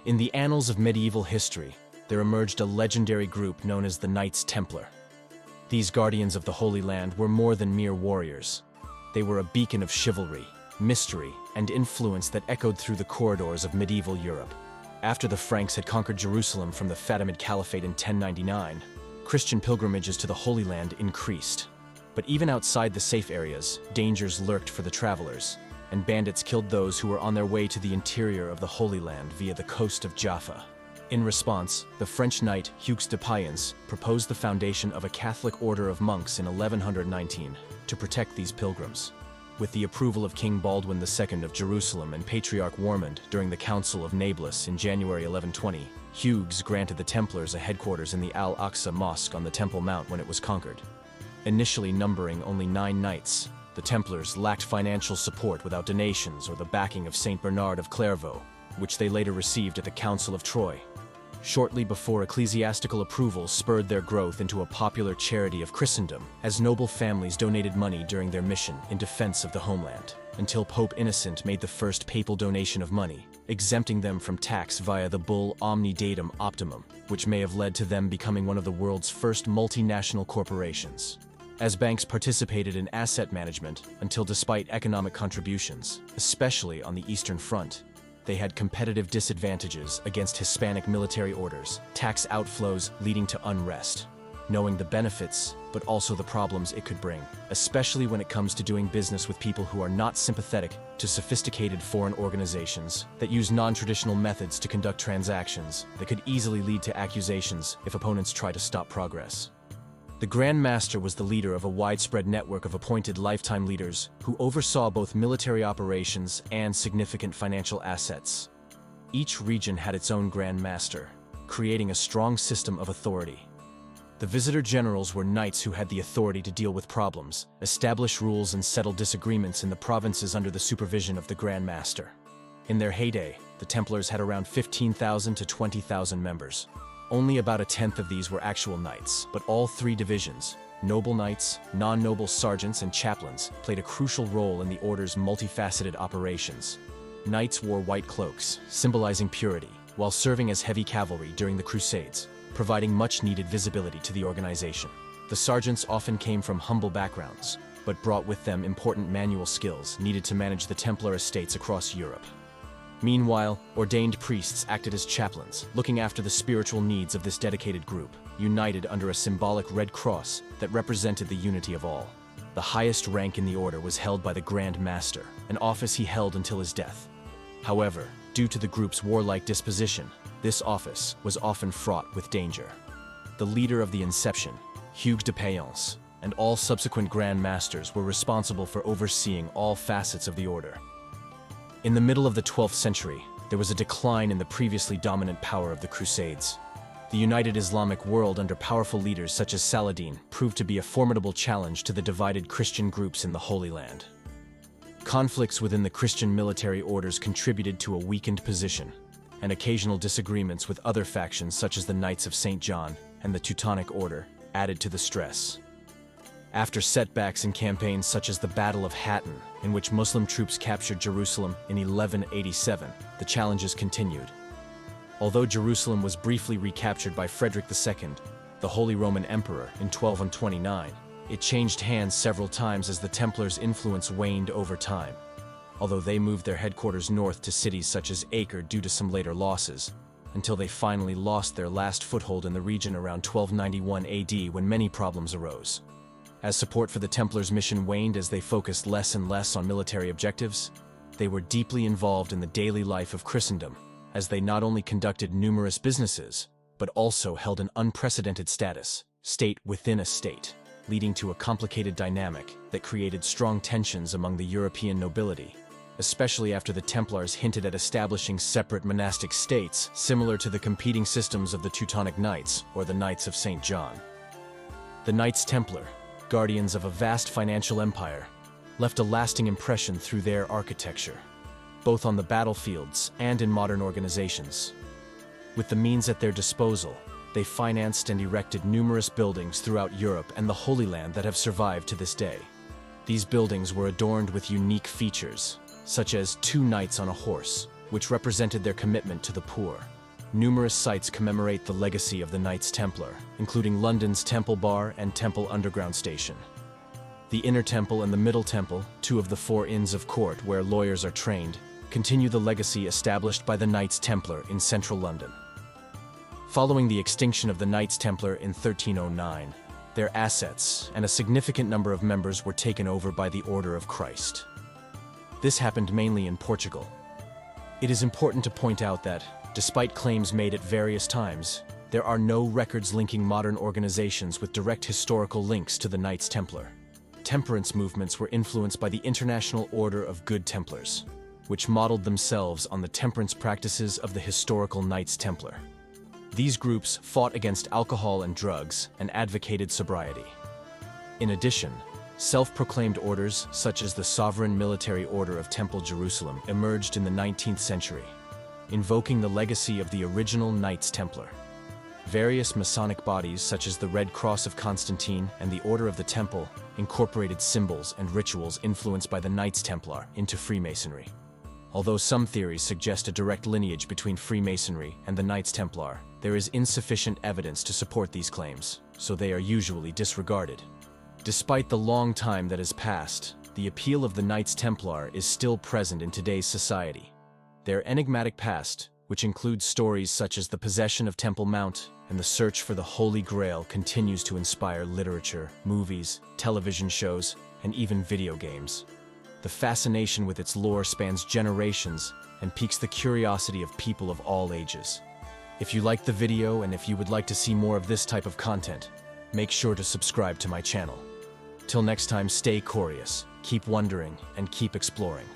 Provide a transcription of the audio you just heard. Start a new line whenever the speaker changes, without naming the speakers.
In the annals of medieval history, there emerged a legendary group known as the Knights Templar. These guardians of the Holy Land were more than mere warriors. They were a beacon of chivalry, mystery, and influence that echoed through the corridors of medieval Europe. After the Franks had conquered Jerusalem from the Fatimid Caliphate in 1099, Christian pilgrimages to the Holy Land increased. But even outside the safe areas, dangers lurked for the travelers, and bandits killed those who were on their way to the interior of the Holy Land via the coast of Jaffa. In response, the French knight Hugues de Payens proposed the foundation of a Catholic order of monks in 1119 to protect these pilgrims. With the approval of King Baldwin II of Jerusalem and Patriarch Warmond during the Council of Nablus in January 1120, Hugues granted the Templars a headquarters in the Al-Aqsa Mosque on the Temple Mount when it was conquered. Initially numbering only 9 knights, the Templars lacked financial support without donations or the backing of Saint Bernard of Clairvaux, which they later received at the Council of Troyes. Shortly before ecclesiastical approval spurred their growth into a popular charity of Christendom, as noble families donated money during their mission in defense of the homeland, until Pope Innocent made the first papal donation of money, exempting them from tax via the bull Omni Datum Optimum, which may have led to them becoming one of the world's first multinational corporations. As banks participated in asset management until despite economic contributions, especially on the Eastern Front, they had competitive disadvantages against Hispanic military orders, tax outflows leading to unrest. Knowing the benefits, but also the problems it could bring, especially when it comes to doing business with people who are not sympathetic to sophisticated foreign organizations that use non-traditional methods to conduct transactions that could easily lead to accusations if opponents try to stop progress. The Grand Master was the leader of a widespread network of appointed lifetime leaders who oversaw both military operations and significant financial assets. Each region had its own Grand Master, creating a strong system of authority. The Visitor Generals were knights who had the authority to deal with problems, establish rules and settle disagreements in the provinces under the supervision of the Grand Master. In their heyday, the Templars had around 15,000 to 20,000 members. Only about a tenth of these were actual knights, but all 3 divisions, noble knights, non-noble sergeants, and chaplains, played a crucial role in the order's multifaceted operations. Knights wore white cloaks, symbolizing purity, while serving as heavy cavalry during the Crusades, providing much-needed visibility to the organization. The sergeants often came from humble backgrounds, but brought with them important manual skills needed to manage the Templar estates across Europe. Meanwhile, ordained priests acted as chaplains, looking after the spiritual needs of this dedicated group, united under a symbolic red cross that represented the unity of all. The highest rank in the order was held by the Grand Master, an office he held until his death. However, due to the group's warlike disposition, this office was often fraught with danger. The leader of the inception, Hugues de Payens, and all subsequent Grand Masters were responsible for overseeing all facets of the order. In the middle of the 12th century, there was a decline in the previously dominant power of the Crusades. The united Islamic world under powerful leaders such as Saladin proved to be a formidable challenge to the divided Christian groups in the Holy Land. Conflicts within the Christian military orders contributed to a weakened position, and occasional disagreements with other factions such as the Knights of St. John and the Teutonic Order added to the stress. After setbacks in campaigns such as the Battle of Hattin, in which Muslim troops captured Jerusalem in 1187, the challenges continued. Although Jerusalem was briefly recaptured by Frederick II, the Holy Roman Emperor, in 1229, it changed hands several times as the Templars' influence waned over time. Although they moved their headquarters north to cities such as Acre due to some later losses, until they finally lost their last foothold in the region around 1291 AD when many problems arose. As support for the Templars' mission waned as they focused less and less on military objectives, they were deeply involved in the daily life of Christendom, as they not only conducted numerous businesses, but also held an unprecedented status, state within a state, leading to a complicated dynamic that created strong tensions among the European nobility, especially after the Templars hinted at establishing separate monastic states similar to the competing systems of the Teutonic Knights or the Knights of St. John. The Knights Templar, guardians of a vast financial empire, left a lasting impression through their architecture, both on the battlefields and in modern organizations. With the means at their disposal, they financed and erected numerous buildings throughout Europe and the Holy Land that have survived to this day. These buildings were adorned with unique features, such as 2 knights on a horse, which represented their commitment to the poor. Numerous sites commemorate the legacy of the Knights Templar, including London's Temple Bar and Temple Underground Station. The Inner Temple and the Middle Temple, two of the 4 Inns of Court where lawyers are trained, continue the legacy established by the Knights Templar in central London. Following the extinction of the Knights Templar in 1309, their assets and a significant number of members were taken over by the Order of Christ. This happened mainly in Portugal. It is important to point out that, despite claims made at various times, there are no records linking modern organizations with direct historical links to the Knights Templar. Temperance movements were influenced by the International Order of Good Templars, which modeled themselves on the temperance practices of the historical Knights Templar. These groups fought against alcohol and drugs and advocated sobriety. In addition, self-proclaimed orders such as the Sovereign Military Order of Temple Jerusalem emerged in the 19th century, invoking the legacy of the original Knights Templar. Various Masonic bodies such as the Red Cross of Constantine and the Order of the Temple incorporated symbols and rituals influenced by the Knights Templar into Freemasonry. Although some theories suggest a direct lineage between Freemasonry and the Knights Templar, there is insufficient evidence to support these claims, so they are usually disregarded. Despite the long time that has passed, the appeal of the Knights Templar is still present in today's society. Their enigmatic past, which includes stories such as the possession of Temple Mount and the search for the Holy Grail, continues to inspire literature, movies, television shows, and even video games. The fascination with its lore spans generations and piques the curiosity of people of all ages. If you liked the video and if you would like to see more of this type of content, make sure to subscribe to my channel. Till next time, stay curious, keep wondering, and keep exploring.